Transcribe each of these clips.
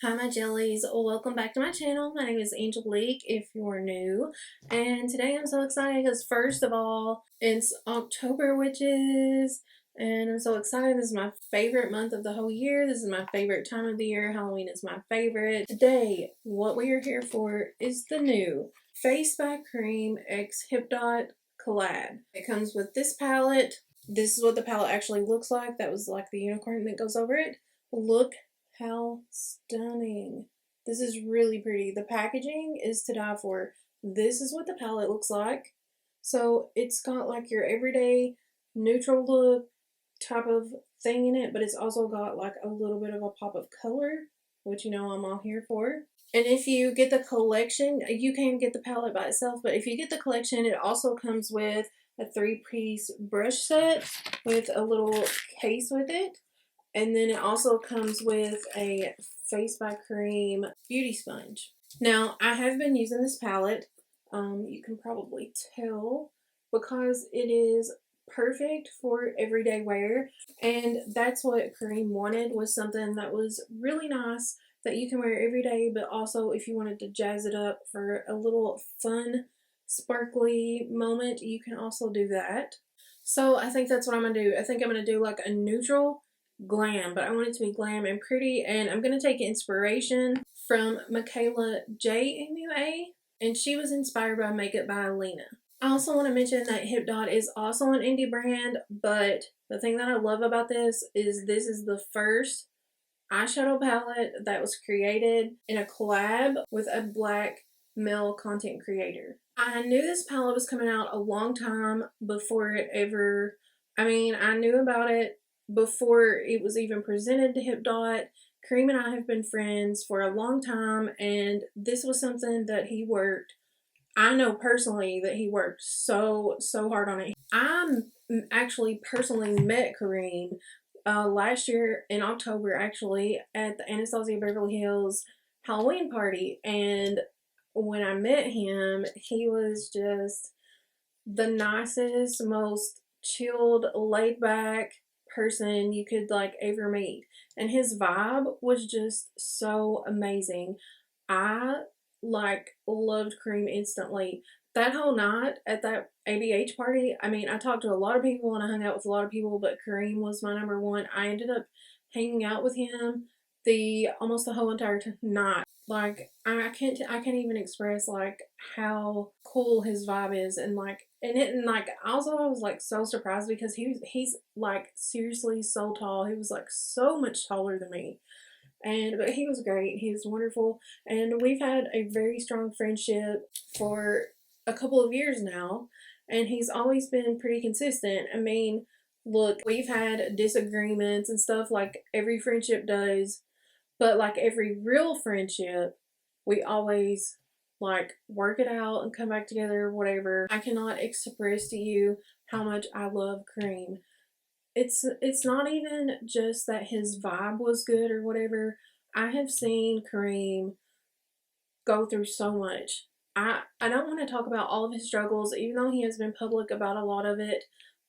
Hi my jellies, welcome back to my channel. My name is Angelic if you're new, and today I'm so excited because first of all it's October witches, and I'm so excited. This is my favorite month of the whole year. This is my favorite time of the year. Halloween is my favorite. Today what we are here for is the new FacedByKareem x Hipdot collab. It comes with this palette. This is what the palette actually looks like. That was like the unicorn that goes over it. Look how stunning. This is really pretty. The packaging is to die for. This is what the palette looks like. So it's got like your everyday neutral look type of thing in it, but it's also got like a little bit of a pop of color, which you know I'm all here for. And if you get the collection, you can get the palette by itself, but if you get the collection, it also comes with a 3-piece brush set with a little case with it. And then it also comes with a FacedByKareem beauty sponge. Now, I have been using this palette. You can probably tell because it is perfect for everyday wear. And that's what Kareem wanted, was something that was really nice that you can wear every day, but also if you wanted to jazz it up for a little fun, sparkly moment, you can also do that. So I think that's what I'm going to do. I think I'm going to do like a neutral glam, but I want it to be glam and pretty, and I'm going to take inspiration from Michaela J. MUA, and she was inspired by Makeup by Alina. I also want to mention that Hipdot is also an indie brand, but the thing that I love about this is the first eyeshadow palette that was created in a collab with a black male content creator. I knew this palette was coming out a long time before it ever, I knew about it before it was even presented to Hipdot. Kareem and I have been friends for a long time, and this was something that he worked, I know personally that he worked so hard on it. I actually personally met Kareem last year in October, actually, at the Anastasia Beverly Hills Halloween party, and when I met him, he was just the nicest, most chilled, laid back person you could like ever meet, and his vibe was just so amazing. I like loved Kareem instantly. That whole night at that ABH party, I talked to a lot of people and I hung out with a lot of people, but Kareem was my number one. I ended up hanging out with him almost the whole entire night. Like I can't even express like how cool his vibe is, and also I was like so surprised because he's like seriously so tall. He was like so much taller than me. But he was great. He was wonderful, and we've had a very strong friendship for a couple of years now, and he's always been pretty consistent. Look, we've had disagreements and stuff like every friendship does, but like every real friendship, we always like work it out and come back together, whatever. I cannot express to you how much I love Kareem. It's not even just that his vibe was good or whatever. I have seen Kareem go through so much. I don't want to talk about all of his struggles, even though he has been public about a lot of it.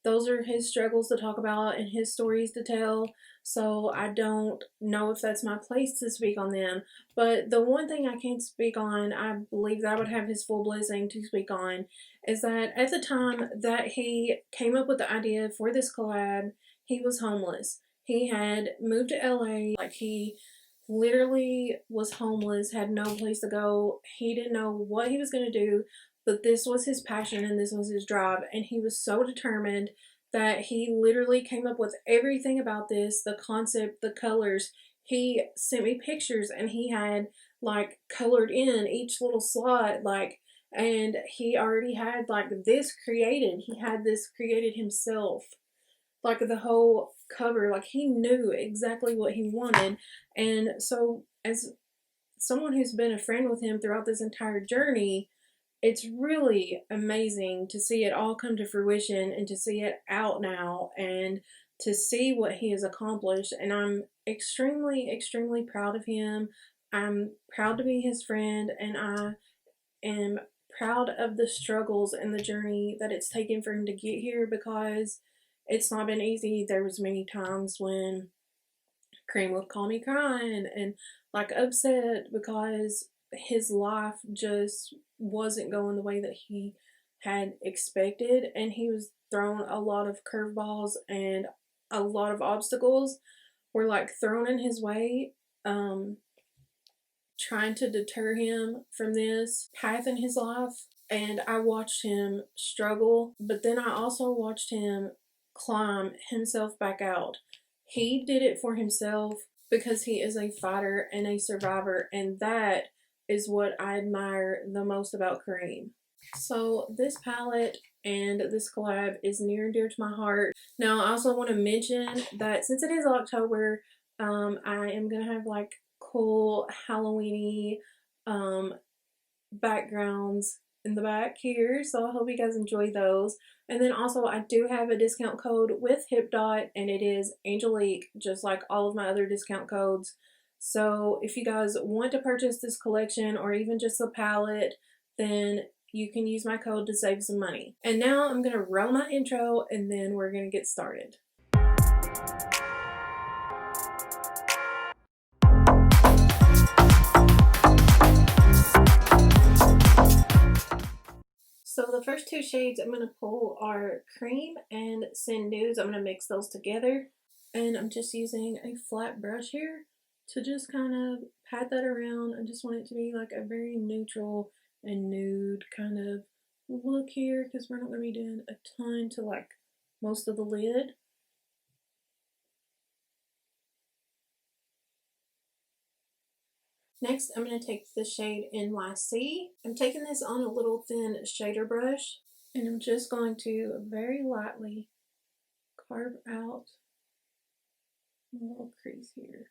Those are his struggles to talk about and his stories to tell. So I don't know if that's my place to speak on them. But the one thing I can speak on, I believe that I would have his full blessing to speak on, is that at the time that he came up with the idea for this collab, he was homeless. He had moved to LA, like he literally was homeless, had no place to go. He didn't know what he was going to do, but this was his passion and this was his drive. And he was so determined that he literally came up with everything about this, the concept, the colors. He sent me pictures and he had like colored in each little slot, and he already had like this created. He had this created himself, like the whole cover. Like he knew exactly what he wanted. And so as someone who's been a friend with him throughout this entire journey, it's really amazing to see it all come to fruition and to see it out now and to see what he has accomplished. And I'm extremely proud of him. I'm proud to be his friend, and I am proud of the struggles and the journey that it's taken for him to get here, because it's not been easy. There was many times when Kareem would call me crying and like upset because his life just wasn't going the way that he had expected, and he was thrown a lot of curveballs, and a lot of obstacles were like thrown in his way, trying to deter him from this path in his life. And I watched him struggle, but then I also watched him climb himself back out. He did it for himself because he is a fighter and a survivor, and that is what I admire the most about Kareem. So this palette and this collab is near and dear to my heart. Now I also want to mention that since it is October, I am going to have like cool Halloweeny backgrounds in the back here, so I hope you guys enjoy those. And then also I do have a discount code with Hipdot, and it is ANGELIC, just like all of my other discount codes. So if you guys want to purchase this collection or even just the palette, then you can use my code to save some money. And now I'm going to roll my intro, and then we're going to get started. So the first two shades I'm going to pull are Cream and Sin Nudes. I'm going to mix those together. And I'm just using a flat brush here to just kind of pat that around. I just want it to be like a very neutral and nude kind of look here, because we're not going to be doing a ton to like most of the lid. Next, I'm going to take the shade NYC. I'm taking this on a little thin shader brush, and I'm just going to very lightly carve out a little crease here.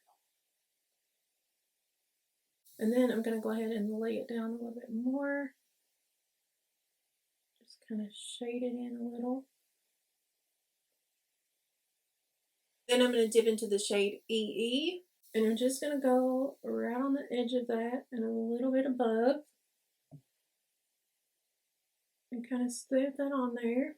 And then I'm going to go ahead and lay it down a little bit more. Just kind of shade it in a little. Then I'm going to dip into the shade EE. And I'm just going to go right on the edge of that and a little bit above. And kind of smooth that on there.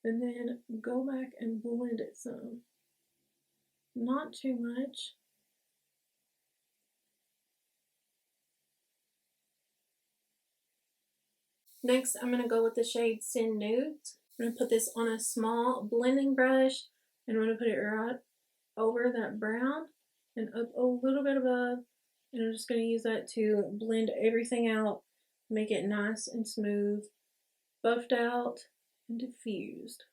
And then go back and blend it some. Not too much. Next, I'm going to go with the shade Sin Nudes. I'm going to put this on a small blending brush, and I'm going to put it right over that brown and up a little bit above. And I'm just going to use that to blend everything out, make it nice and smooth, buffed out, and diffused.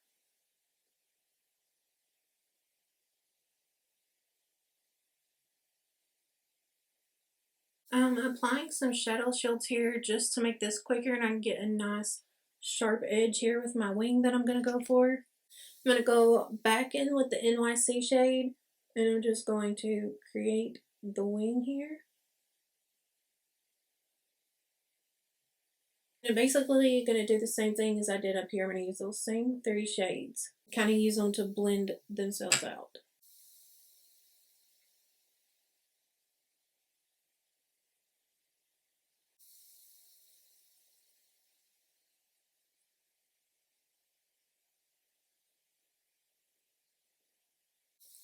I'm applying some shadow shields here just to make this quicker, and I can get a nice sharp edge here with my wing that I'm going to go for. I'm going to go back in with the NYC shade, and I'm just going to create the wing here. And basically going to do the same thing as I did up here. I'm going to use those same 3 shades. Kind of use them to blend themselves out.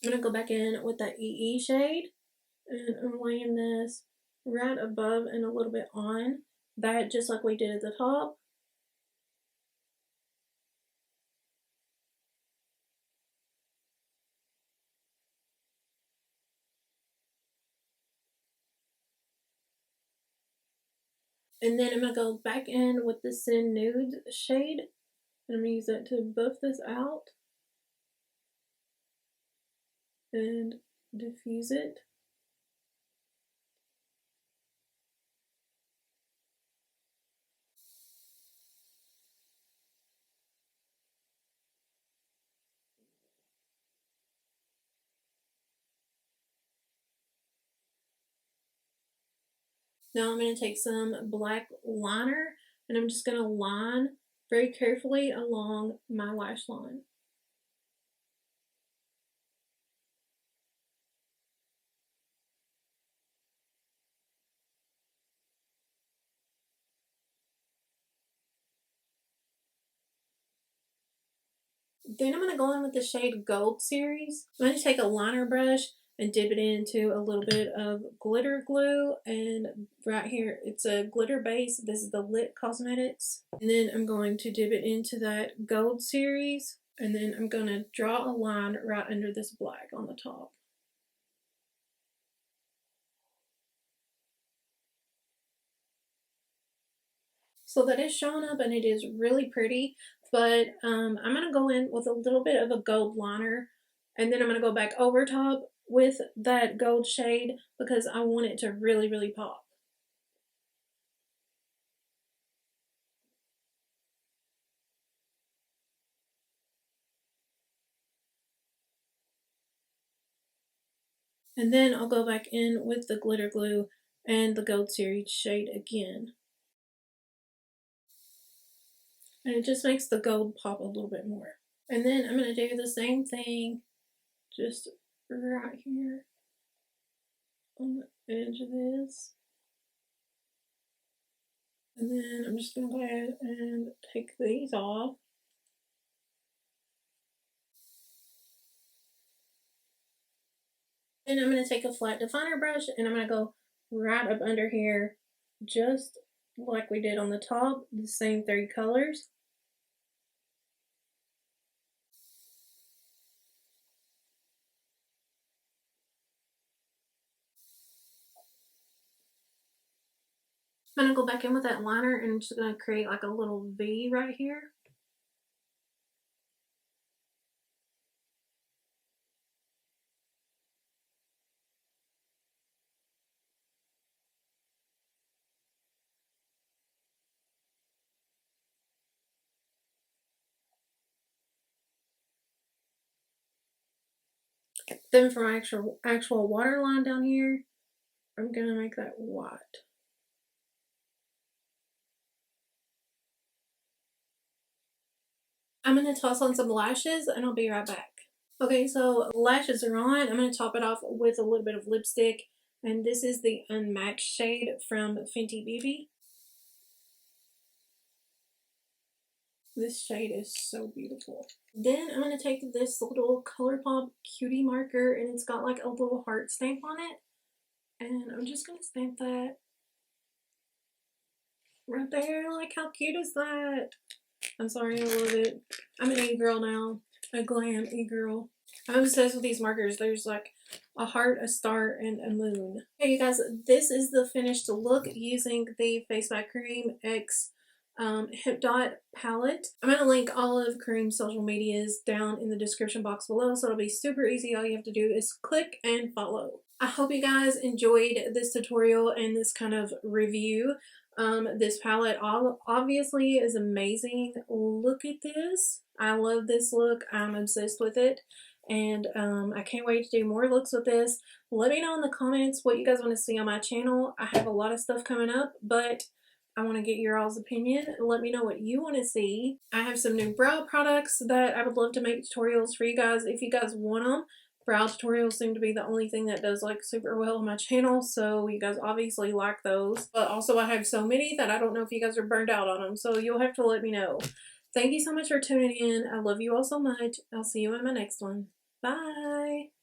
I'm going to go back in with that EE shade, and I'm laying this right above and a little bit on that, just like we did at the top. And then I'm going to go back in with the Sin Nude shade, and I'm going to use that to buff this out and diffuse it. Now I'm going to take some black liner, and I'm just going to line very carefully along my lash line. Then I'm going to go in with the shade Gold series. I'm going to take a liner brush and dip it into a little bit of glitter glue, and right here it's a glitter base. This is the Lit Cosmetics. And then I'm going to dip it into that Gold series, and then I'm going to draw a line right under this black on the top. So that is showing up and it is really pretty, but I'm going to go in with a little bit of a gold liner, and then I'm going to go back over top with that gold shade because I want it to really, really pop. And then I'll go back in with the glitter glue and the Gold series shade again. And it just makes the gold pop a little bit more. And then I'm going to do the same thing just right here on the edge of this. And then I'm just going to go ahead and take these off. And I'm going to take a flat definer brush and I'm going to go right up under here, just like we did on the top, the same 3 colors. I'm going to go back in with that liner and I'm just going to create like a little V right here. Then for my actual waterline down here, I'm going to make that white. I'm going to toss on some lashes and I'll be right back. Okay, so lashes are on. I'm going to top it off with a little bit of lipstick. And this is the Unmatched shade from Fenty Beauty. This shade is so beautiful. Then I'm going to take this little Colourpop cutie marker and it's got like a little heart stamp on it. And I'm just going to stamp that right there. Like, how cute is that? I'm sorry, I love it. I'm an e-girl now. A glam e-girl. I'm obsessed with these markers. There's like a heart, a star, and a moon. Hey you guys, this is the finished look using the FacedByKareem X Hipdot palette. I'm going to link all of Kareem's social medias down in the description box below, so it'll be super easy. All you have to do is click and follow. I hope you guys enjoyed this tutorial and this kind of review. This palette obviously is amazing. Look at this. I love this look. I'm obsessed with it. And I can't wait to do more looks with this. Let me know in the comments what you guys want to see on my channel. I have a lot of stuff coming up, but I want to get your all's opinion. Let me know what you want to see. I have some new brow products that I would love to make tutorials for you guys if you guys want them. Brow tutorials seem to be the only thing that does like super well on my channel, so you guys obviously like those. But also I have so many that I don't know if you guys are burned out on them, so you'll have to let me know. Thank you so much for tuning in. I love you all so much. I'll see you in my next one. Bye!